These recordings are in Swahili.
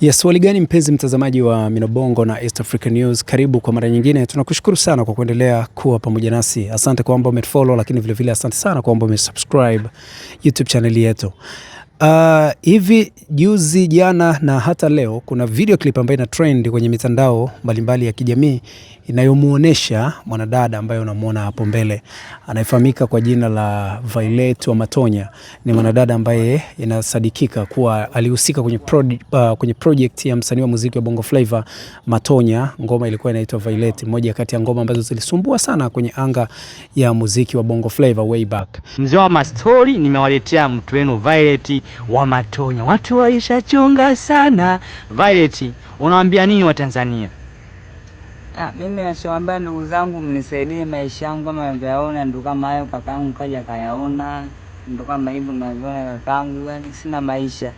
Yes, swali gani mpenzi mtazamaji wa Minobongo na East Africa News, karibu kwa mara nyingine. Tunakushukuru sana kwa kuendelea kuwa pamoja nasi. Asante kwamba umefollow, lakini vile vile asante sana kwamba umesubscribe YouTube channel yetu. Hivi juzi, jana na hata leo kuna video clip ambayo ina trend kwenye mitandao mbalimbali ya kijamii inayomuonesha mwanadada ambaye unamuona hapo mbele, anayefahamika kwa jina la Violet wa Matonya. Ni mwanadada ambaye inasadikika kuwa alihusika kwenye project ya msanii wa muziki wa Bongo Flava Matonya. Ngoma ilikuwa inaitwa Violet, moja kati ya ngoma ambazo zilisumbua sana kwenye anga ya muziki wa Bongo Flava way back. Mzee wa mastori, nimewaletea mtu wenu Violet wa Matonya. Watu waishachonga sana. Violet, unawaambia nini wa Tanzania? Mimi nashawaambia ndugu zangu, mnisaidie maisha yangu kama mnavyoona, ndo kama hayo kakaangu kaja kayaona, ndo kama hivyo mnaviona kakaangu, yani sina maisha.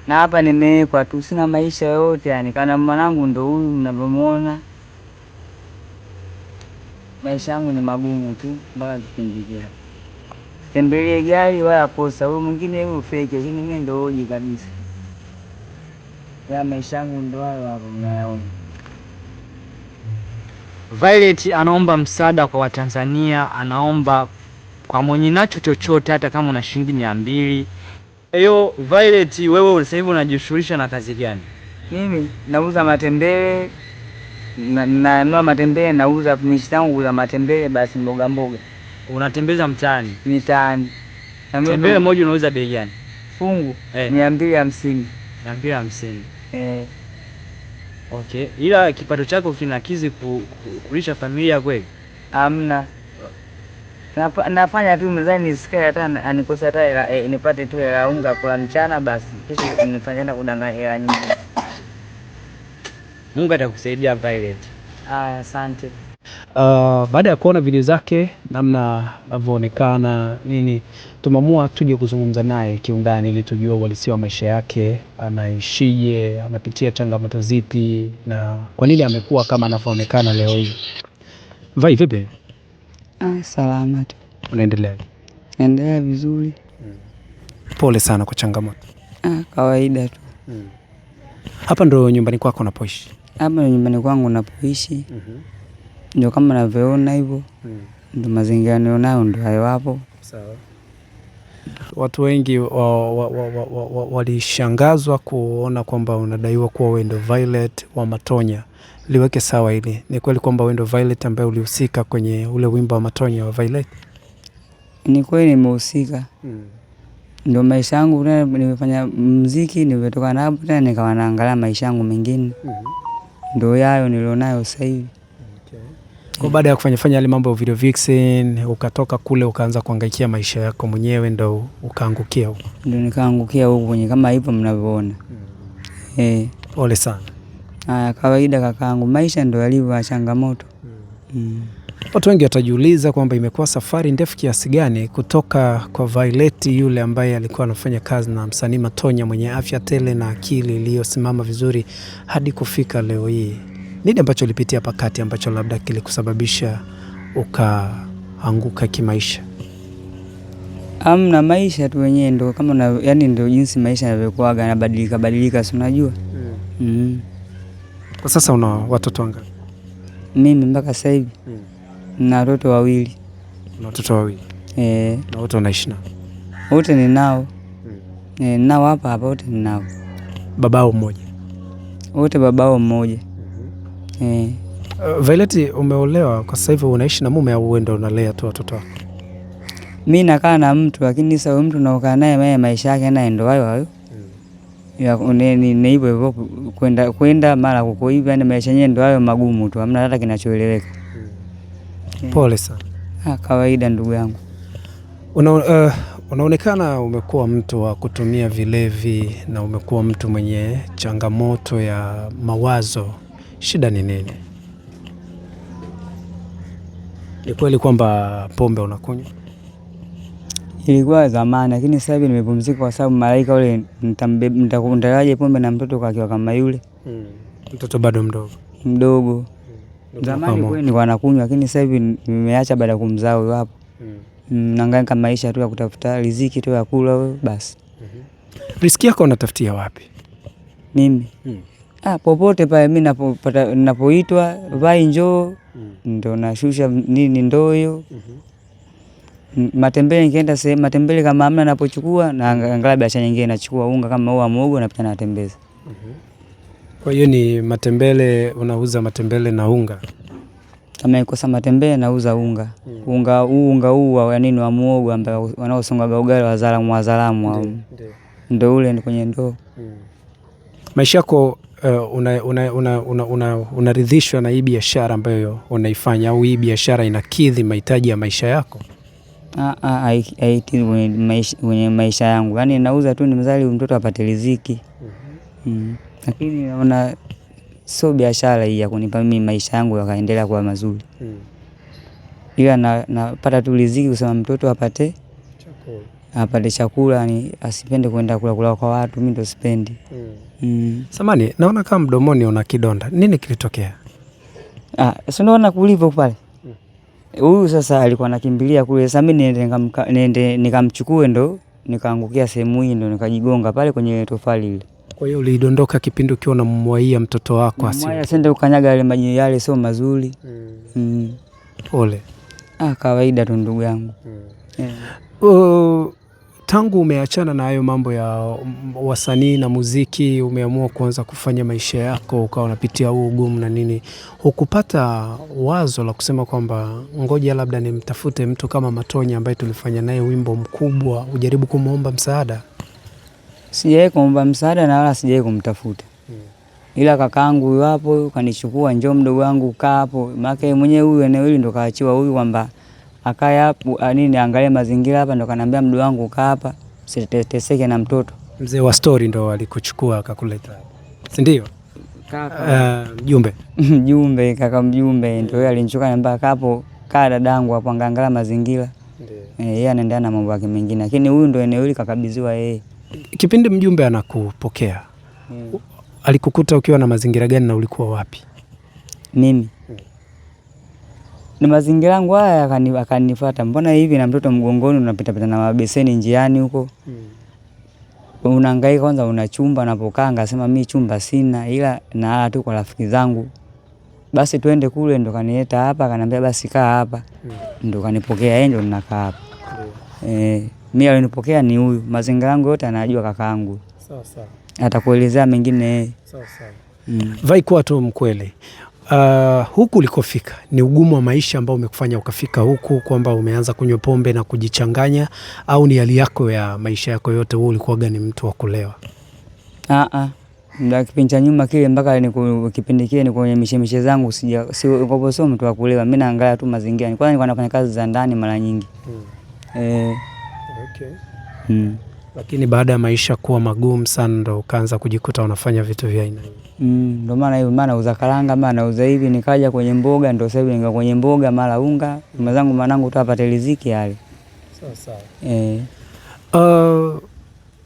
Na hapa nimewekwa tu, sina maisha yote, yani kana mwanangu ndo huyu mnavyomuona. Maisha yangu ni magumu tu mpaka kipindi kile. Tembelee gari wala posa, huyu mwingine huyu fake, lakini mimi ndo hoji kabisa. Ya maisha yangu ndo hayo hapo mnayaona. Violet anaomba msaada kwa Watanzania, anaomba kwa mwenye nacho chochote, hata kama una shilingi 200. Eyo Violet, wewe sasa hivi unajishughulisha na kazi gani? Mimi nauza matembele, nanunua matembele, nauza mishi yangu kuuza matembele, basi mboga mboga. Unatembeza mtaani? Mitaani. Tembele moja unauza bei gani? Fungu 250. 250. Okay. Ila kipato chako kinakizi kulisha familia kweli? Hamna. Nafanya tu mzani nisikie hata anikosa hata nipate tu hela unga kwa mchana, basi kisha nifanye na kudanganya hela nyingi. Mungu atakusaidia Violet. Asante. Baada ya kuona video zake namna anavyoonekana nini, tumeamua tuje kuzungumza naye kiundani ili tujue uhalisia wa maisha yake, anaishije, anapitia changamoto zipi na kwa nini amekuwa kama anavyoonekana leo hii. Vai, vipi? Salama tu. Unaendelea? Naendelea vizuri. Pole sana kwa changamoto. Kawaida tu. Hapa ndo nyumbani kwako unapoishi? Hapa ndo nyumbani kwangu napoishi. Ndio kama unavyoona hivyo. Ndio mazingira nilionayo ndio hayo hapo. Sawa. Watu wengi walishangazwa kuona kwamba unadaiwa kuwa wewe ndio Violet wa Matonya. Liweke sawa hili. Ni kweli kwamba wewe ndio Violet ambaye ulihusika kwenye ule wimbo wa Matonya wa Violet? Ni kweli nimehusika. Ndio maisha yangu nimefanya muziki, nimetoka na hapo tena nikawa naangalia maisha yangu mengine. Ndio yayo nilionayo sasa hivi. Kwa baada ya kufanya yale mambo ya video vixen, ukatoka kule ukaanza kuhangaikia maisha yako mwenyewe, ndo ukaangukia huko? Ndio nikaangukia huko kwenye kama hivyo mnavyoona. Pole sana. Kawaida kakaangu, maisha ndo yalivyo, changamoto. Watu wengi watajiuliza kwamba imekuwa safari ndefu kiasi gani kutoka kwa Violet yule ambaye alikuwa anafanya kazi na msanii Matonya mwenye afya tele na akili iliyosimama vizuri hadi kufika leo hii. Nini ambacho ulipitia pakati ambacho labda kilikusababisha ukaanguka kimaisha? Amna, maisha tu wenyewe ndo kama yani ndo jinsi maisha yanavyokuwa yanabadilika, si unajua? Kwa sasa una watoto wangapi? Mimi mpaka sasa hivi na watoto 2. Na watoto 2? Na wote unaishi nao? Wote ninao. Nao hapa wote ninao. Babao mmoja? Wote babao mmoja. Violet, umeolewa kwa sasa hivi, unaishi na mume au wewe ndio unalea tu watoto wako? Mimi nakaa na mtu, lakini sasa huyo mtu naokaa naye maisha yake naye ndio hayo. Ni hivyo kwenda mara kuko hivi, yani maisha yenyewe ndio hayo magumu tu, hamna hata kinachoeleweka. Pole sana. Kawaida ndugu yangu. Unaonekana umekuwa mtu wa kutumia vilevi na umekuwa mtu mwenye changamoto ya mawazo. Shida ni nini? Ni kweli kwamba pombe unakunywa? Ilikuwa zamani, lakini sasa hivi nimepumzika kwa sababu malaika ule nitakaje pombe na mtoto kwa kama yule. Mtoto bado mdogo. Zamani kweli nilikuwa nakunywa, lakini sasa hivi nimeacha baada ya kumzaa huyo hapo. Nahangaika maisha tu ya kutafuta riziki tu ya kula basi. Riziki yako unatafutia wapi? Mimi popote pale mimi ninapoitwa vai njoo ndo nashusha nini ndoo hiyo. Matembele nikienda sehemu matembele kama hamna napochukua na angalau biashara nyingine nachukua unga kama huo muogo napita natembeza. Kwa hiyo ni matembele, unauza matembele na unga? Kama ikosa matembele nauza unga. Unga huu wa nini wa muogo ambao wanaosonga ugali wa Zalamu ndio ule ni kwenye ndoo. Maisha yako unaridhishwa na hii biashara ambayo unaifanya, au hii biashara inakidhi mahitaji ya maisha yako? Haikidhi kwenye maisha yangu. Yaani nauza tu ni mzali mtoto apate riziki. Lakini naona sio biashara hii ya kunipa mimi maisha yangu yakaendelea kuwa mazuri. Ila napata tu riziki kusema mtoto apate chakula, ni asipende kwenda kula kwa watu, mimi ndo sipendi. Samani, naona kama mdomoni una kidonda. Nini kilitokea? Sio naona kulivyo pale. Huyu sasa alikuwa anakimbilia kule. Sasa mimi niende nikamchukue ndo nikaangukia sehemu hii ndo nikajigonga pale kwenye tofali ile. Kwa hiyo ulidondoka kipindi ukiwa unamwaia mtoto wako asili? Mwaya sende ukanyaga yale maji yale sio mazuri. Pole. Kawaida tu ndugu yangu. Tangu umeachana na hayo mambo ya wasanii na muziki, umeamua kuanza kufanya maisha yako, ukawa unapitia huo ugumu na nini, hukupata wazo la kusema kwamba ngoja labda nimtafute mtu kama Matonya ambaye tulifanya naye wimbo mkubwa, ujaribu kumuomba msaada? Sijawahi kuomba msaada na wala sijawahi kumtafuta. Ila kakaangu huyu hapo kanichukua, njoo mdogo wangu kaa hapo. Maana mwenyewe huyu eneo hili ndo kaachiwa huyu kwamba akaya hapo nini angalie mazingira hapa, ndo kanambia mdogo wangu kaa hapa usiteseke na mtoto. Mzee wa story ndo alikuchukua akakuleta hapa, si ndio? Kaka mjumbe mjumbe kaka mjumbe ndio yeye alinichukua anambia kaa hapo, kaa dadangu hapo angalia mazingira. Ndio yeye anaendelea na mambo yake mengine, lakini huyu ndo eneo hili kakabidhiwa yeye. Kipindi mjumbe anakupokea alikukuta ukiwa na mazingira gani na ulikuwa wapi? Mimi ni mazingira yangu haya akanifuata, mbona hivi na mtoto mgongoni unapita pita na mabeseni njiani huko? Unahangaika kwanza, una chumba unapokaa? Ngasema mimi chumba sina, ila na tu kwa rafiki zangu. Basi twende kule, ndo kanileta hapa, kanambia basi kaa hapa. Ndo kanipokea yeye, ndo ninakaa hapa. Mimi alinipokea ni huyu, mazingira yangu yote anajua kakaangu. Sawa sawa. Atakuelezea mengine. Sawa sawa. Vai kuwa tu mkweli. Huku ulikofika ni ugumu wa maisha ambao umekufanya ukafika huku, kwamba umeanza kunywa pombe na kujichanganya, au ni hali yako ya maisha yako yote wewe ulikuwa gani mtu wa kulewa? Ndio kipindi cha nyuma kile mpaka kipindi kile ni kwenye mishemishe zangu sio mtu wa kulewa. Mimi naangalia tu mazingira. Kwanza nilikuwa nafanya kazi za ndani mara nyingi. Okay. Lakini baada ya maisha kuwa magumu sana ndo ukaanza kujikuta unafanya vitu vya aina hiyo. Ndio maana hiyo, maana nauza karanga, maana nauza hivi, nikaja kwenye mboga, ndio sasa hivi ninga kwenye mboga mara unga, mzangu mwanangu tu apate riziki yale. Sawa sawa.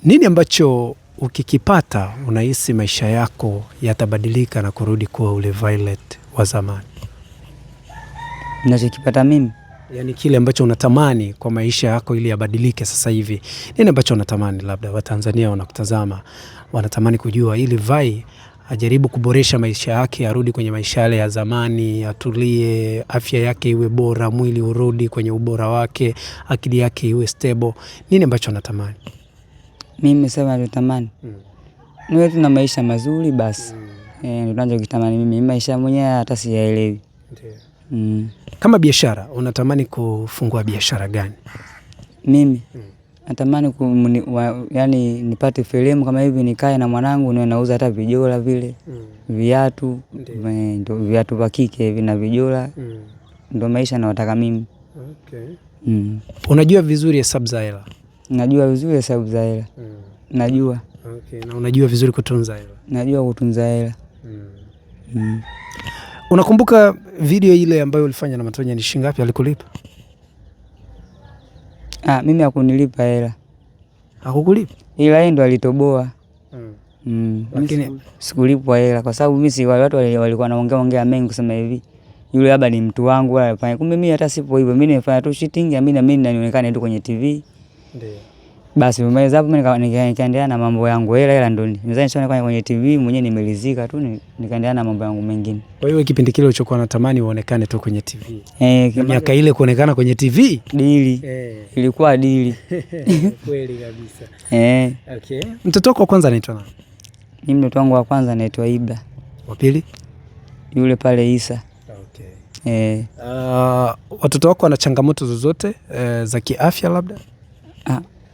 Nini ambacho ukikipata unahisi maisha yako yatabadilika na kurudi kuwa ule Violet wa zamani? Ninachokipata mimi? Yaani kile ambacho unatamani kwa maisha yako ili yabadilike sasa hivi. Nini ambacho unatamani, labda Watanzania wanakutazama wanatamani kujua, ili Vai ajaribu kuboresha maisha yake, arudi kwenye maisha yale ya zamani, atulie, afya yake iwe bora, mwili urudi kwenye ubora wake, akili yake iwe stable. Nini ambacho unatamani? Mimi sema natamani niwe tu na maisha mazuri basi. Ndio ninachokitamani mimi, maisha mwenyewe hata siyaelewi. Ndio. Kama biashara, unatamani kufungua biashara gani? Mimi natamani yani nipate fremu kama hivi, nikae na mwanangu niwe nauza hata vijola vile, viatu, ndio viatu vya kike hivi na vijola. Ndio maisha naotaka mimi. Okay. Unajua vizuri hesabu za hela? Najua vizuri hesabu za hela. Najua. Okay. Na unajua vizuri kutunza hela? Najua kutunza hela. Unakumbuka video ile ambayo ulifanya na Matonya, ni shilingi ngapi alikulipa? Mimi hakunilipa hela. Hakukulipa? Ila yeye ndo alitoboa. Lakini sikulipwa hela kwa sababu mimi si wale watu walikuwa wanaongea mengi kusema hivi yule labda ni mtu wangu wala. Kumbe mimi hata sipo hivyo. Mimi nimefanya tu shooting, mimi na mimi nionekane tu kwenye TV. Ndio. Basi umaliza hapo nikaendelea na mambo yangu. Hela ndo nizani kwenye TV mwenyewe nimelizika tu nikaendelea na mambo yangu mengine. Kwa hiyo kipindi kile ulichokuwa unatamani uonekane tu kwenye TV. Miaka ile kuonekana kwenye TV? Dili. Ilikuwa dili. Kweli kabisa. Okay. Mtoto wako wa kwanza anaitwa nani? Mimi mtoto wangu wa kwanza anaitwa Ibra. Wa pili? Yule pale Isa. Okay. Watoto wako wana changamoto zozote za kiafya labda?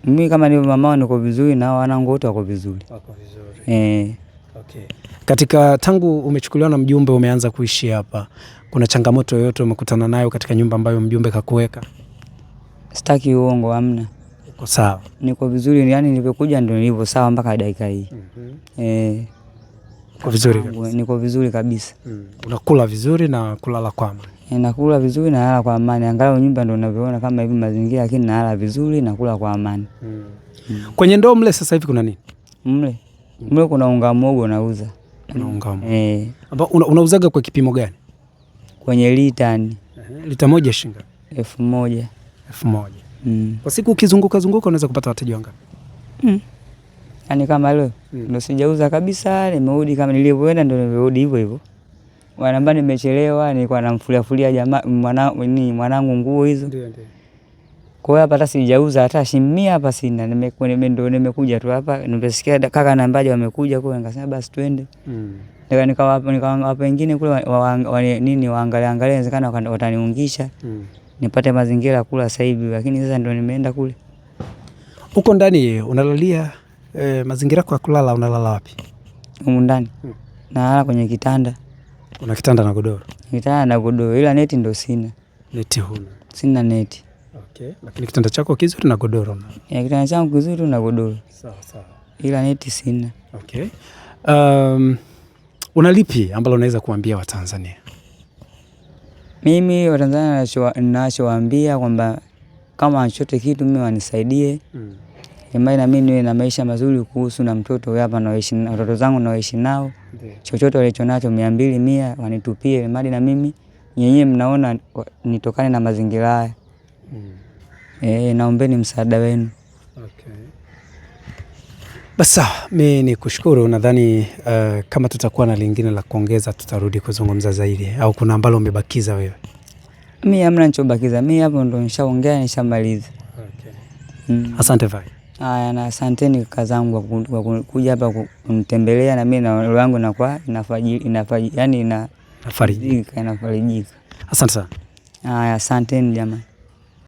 Mimi kama ni mama niko vizuri na wanangu wote wako vizuri. Wako vizuri. Okay. Katika tangu umechukuliwa na mjumbe umeanza kuishi hapa, kuna changamoto yoyote umekutana nayo katika nyumba ambayo mjumbe kakuweka? Sitaki uongo, hamna. Uko sawa? Niko vizuri, yani nilipokuja ndio nilivyo sawa mpaka dakika hii. Uko vizuri kabisa? Niko vizuri kabisa. Unakula vizuri na kulala kwa amani? Nakula vizuri na nalala kwa amani. Angalau nyumba ndio unavyoona kama hivi mazingira, lakini nalala vizuri na kula kwa amani. Kwenye ndoo mle sasa hivi kuna nini? Mle kuna unga mwogo nauza. Unga mwogo. Ambao unauzaga kwa kipimo gani? Kwenye lita ni. Lita moja shilingi 1000. 1000. Kwa siku ukizunguka unaweza kupata wateja wangapi? Yaani kama leo ndio sijauza kabisa, nimerudi kama nilivyoenda ndio nimerudi hivyo hivyo. Wanamba nimechelewa, nilikuwa namfulia jamaa mwanangu nguo hizo. Ndio. Kwa hiyo hapa hata sijauza hata shimia hapa sina. Nimekuja tu hapa, nimesikia kaka na mbaje wamekuja kwa nikasema basi twende. Nikawapa wengine kule waangalie inawezekana wataniungisha. Nipate mazingira kula sasa hivi, lakini sasa ndio nimeenda kule. Huko ndani unalalia mazingira yako ya kulala unalala wapi? Huko ndani. Nalala kwenye kitanda. Una kitanda na godoro? Kitanda na godoro, ila neti ndo sina. Neti huna? Sina neti. Okay. Lakini kitanda chako kizuri na godoro? Kitanda changu kizuri na godoro. Sawa. Ila neti sina. Okay. Una lipi ambalo unaweza kuambia Watanzania? Mimi Watanzania ninachowaambia kwamba kama chochote kitu mimi wanisaidie. Imani na mimi niwe na maisha mazuri kuhusu na mtoto hapa naishi na watoto zangu naoishi nao. Chochote walichonacho 200 100 wanitupie, imani na mimi nyenyewe mnaona nitokane na mazingira haya. Naombeni msaada wenu. Okay. Basi mimi nikushukuru, nadhani kama tutakuwa na lingine la kuongeza tutarudi kuzungumza zaidi, au kuna ambalo umebakiza wewe? Mimi hamna nichobakiza, mimi hapo ndo nishaongea nishamaliza. Okay. Asante vai. Haya, na asanteni kaka zangu kwa kuja hapa kunitembelea, na mimi na roho yangu inafarijika. Asante sana. Haya, asanteni jamani.